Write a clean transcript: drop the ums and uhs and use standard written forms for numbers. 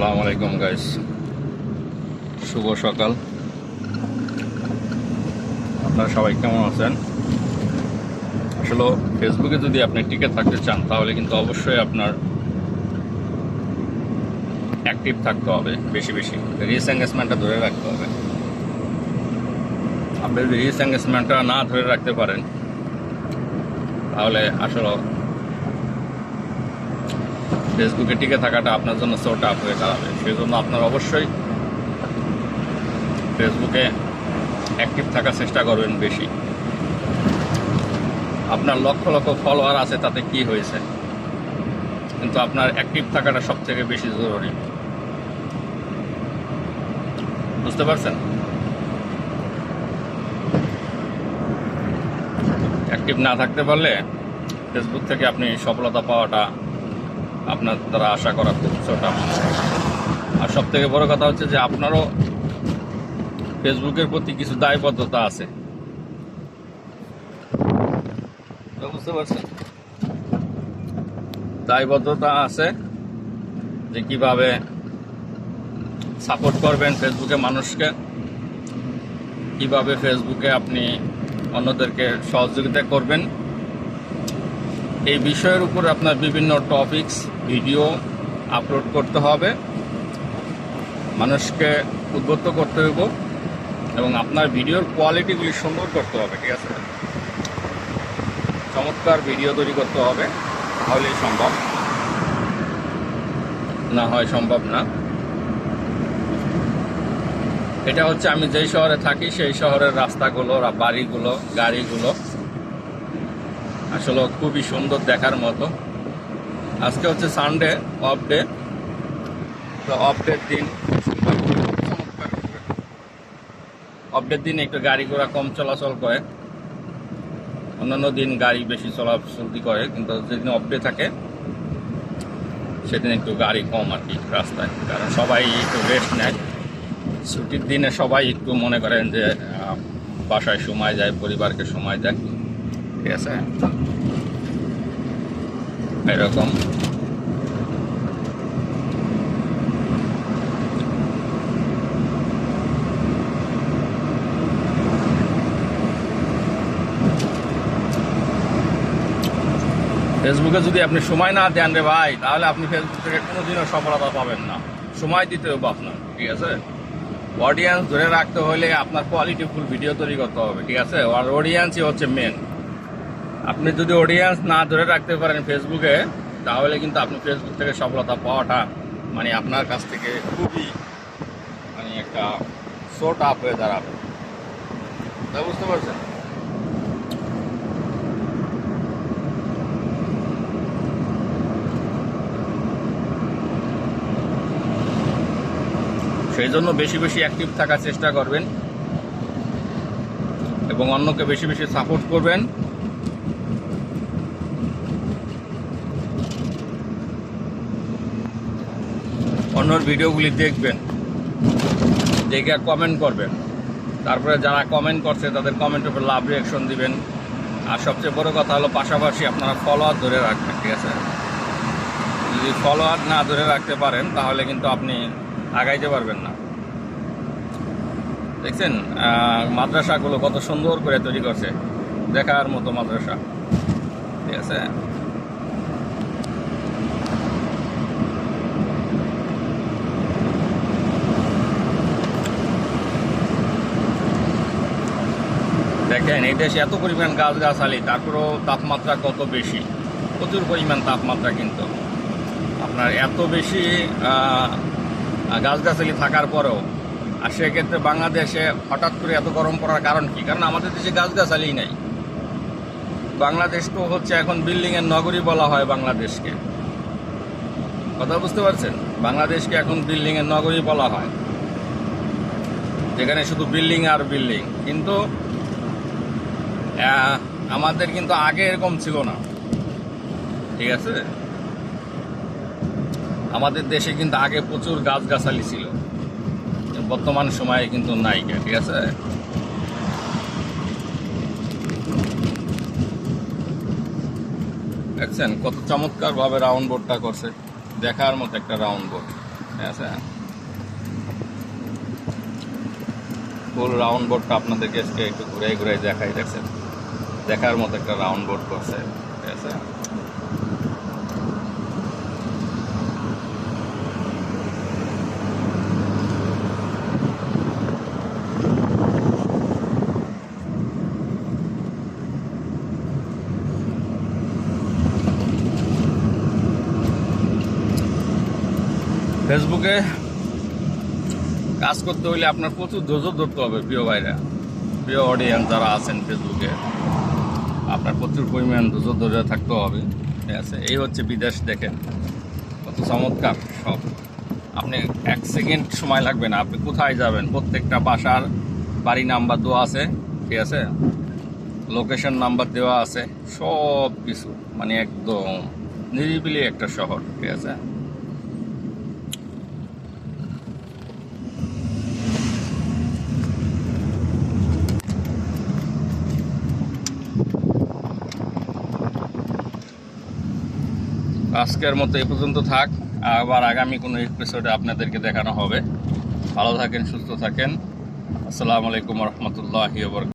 আসসালামু আলাইকুম গাইস, শুভ সকাল। আপনারা সবাই কেমন আছেন? আসলে ফেসবুকে যদি আপনি টিকে থাকতে চান তাহলে কিন্তু অবশ্যই আপনার অ্যাক্টিভ থাকতে হবে, বেশি বেশি রিচ এঙ্গেজমেন্টটা ধরে রাখতে হবে। আপনি যদি রিচ এঙ্গেজমেন্টটা না ধরে রাখতে পারেন তাহলে আসলে ফেসবুকে টিকে থাকাটা আপনার জন্য সো টাফ হয়ে দাঁড়াবে। সেই জন্য আপনার অবশ্যই ফেসবুকে অ্যাক্টিভ থাকার চেষ্টা করবেন বেশি। আপনার লক্ষ লক্ষ ফলোয়ার আছে, তাতে কি হয়েছে, কিন্তু আপনার অ্যাক্টিভ থাকাটা সব থেকে বেশি জরুরি। বুঝতে পারছেন? অ্যাক্টিভ না থাকতে পারলে ফেসবুক থেকে আপনি সফলতা পাওয়াটা আপনার দ্বারা আশা করা খুব ছোট। আর সব থেকে বড় কথা হচ্ছে যে আপনারও ফেসবুকের প্রতি কিছু দায়বদ্ধতা আছে। বুঝতে পারছেন? দায়বদ্ধতা আছে যে কিভাবে সাপোর্ট করবেন ফেসবুকে মানুষকে, কিভাবে ফেসবুকে আপনি অন্যদেরকে সহযোগিতা করবেন। এই বিষয়ের উপর আপনার বিভিন্ন টপিকস ভিডিও আপলোড করতে হবে, মানুষকে উদ্বুদ্ধ করতে হইব এবং আপনার ভিডিওর কোয়ালিটিগুলি সুন্দর করতে হবে। ঠিক আছে? চমৎকার ভিডিও তৈরি করতে হবে, তাহলেই সম্ভব, না হয় সম্ভব না। এটা হচ্ছে আমি যেই শহরে থাকি সেই শহরের রাস্তাগুলো, বাড়িগুলো, গাড়িগুলো আসলে খুবই সুন্দর দেখার মতো। আজকে হচ্ছে সানডে, অফ ডে। তো অফ ডের দিন একটু গাড়ি ঘোড়া কম চলাচল করে, অন্যান্য দিন গাড়ি বেশি চলাচলতি করে, কিন্তু যেদিন অফ ডে থাকে সেদিন একটু গাড়ি কম আর কি রাস্তায়, কারণ সবাই একটু রেস্ট নেয়। ছুটির দিনে সবাই একটু মনে করেন যে বাসায় সময় যায়, পরিবারকে সময় দেয়। ঠিক আছে? এরকম ফেসবুকে যদি আপনি সময় না দেন রে ভাই, তাহলে আপনি ফেসবুক থেকে কোনোদিনও সফলতা পাবেন না। সময় দিতে হবে আপনার। ঠিক আছে? অডিয়েন্স ধরে রাখতে হলে আপনার কোয়ালিটিফুল ভিডিও তৈরি করতে হবে। ঠিক আছে? আর অডিয়েন্সই হচ্ছে মেন। আপনি যদি অডিয়েন্স না ধরে রাখতে পারেন ফেসবুকে, তাহলে কিন্তু আপনি ফেসবুক থেকে সফলতা পাওয়াটা মানে আপনার কাছ থেকে খুবই মানে একটা শো টাফ হয়ে দাঁড়াবে। তা বুঝতে পারছেন? সেই জন্য বেশি বেশি অ্যাক্টিভ থাকার চেষ্টা করবেন এবং অন্যকে বেশি বেশি সাপোর্ট করবেন। অন্যর ভিডিওগুলি দেখবেন, দেখে কমেন্ট করবেন, তারপরে যারা কমেন্ট করছে তাদের কমেন্টের উপর লাভ রিয়াকশন দিবেন। আর সবচেয়ে বড় কথা হলো পাশাপাশি আপনারা ফলোয়ার ধরে রাখবেন। ঠিক আছে? যদি ফলোয়ার না ধরে রাখতে পারেন তাহলে কিন্তু আপনি আগাইতে পারবেন না। দেখছেন মাদ্রাসাগুলো কত সুন্দর করে তৈরি করছে, দেখার মতো মাদ্রাসা। ঠিক আছে? দেখেন এই দেশে এত পরিমাণ গাছগাছালি, তারপরেও তাপমাত্রা কত বেশি, প্রচুর পরিমাণ তাপমাত্রা। কিন্তু আপনার এত বেশি গাছগাছালি থাকার পরেও, আর সেক্ষেত্রে বাংলাদেশে হঠাৎ করে এত গরম পড়ার কারণ কি? কারণ আমাদের দেশে গাছগাছালি নেই। বাংলাদেশ তো হচ্ছে এখন বিল্ডিংয়ের নগরী বলা হয় বাংলাদেশকে। কথা বুঝতে পারছেন? বাংলাদেশকে এখন বিল্ডিংয়ের নগরী বলা হয়, যেখানে শুধু বিল্ডিং আর বিল্ডিং। কিন্তু আমাদের কিন্তু আগে এরকম ছিল না। ঠিক আছে? আমাদের দেশে কিন্তু আগে প্রচুর গাছগাছালি ছিল, বর্তমান সময়ে কিন্তু নাই। ঠিক আছে? দেখছেন কত চমৎকার ভাবে রাউন্ড বোর্ডটা করছে। দেখার মতো একটা রাউন্ড বোট, ঠিক আছে। ফুল রাউন্ড বোটটা আপনাদেরকে আজকে একটু ঘুরে ঘুরে দেখাই, দেখছেন দেখার মতো একটা রাউন্ড বোট করছে, ঠিক আছে। ফেসবুকে কাজ করতে হলে আপনার প্রচুর ধৈর্য ধরতে হবে প্রিয় ভাইরা, প্রিয় অডিয়েন্স যারা আছেন ফেসবুকে, আপনার প্রচুর পরিমাণ ধৈর্য ধরে থাকতে হবে, ঠিক আছে। এই হচ্ছে বিদেশ, দেখেন কত চমৎকার সব। আপনি 1 সেকেন্ড সময় লাগবে না, আপনি কোথায় যাবেন প্রত্যেকটা বাসার বাড়ি নাম্বার দেওয়া আছে, ঠিক আছে, লোকেশন নাম্বার দেওয়া আছে, সব কিছু, মানে একদম নিরিবিলি একটা শহর, ঠিক আছে। আজকের মতো এই পর্যন্ত থাক, আবার আগামী কোনো এপিসোডে আপনাদেরকে দেখানো হবে। ভালো থাকেন, সুস্থ থাকেন। আসসালামু আলাইকুম রহমতুল্লাহি ওয়া বারাকাতুহু।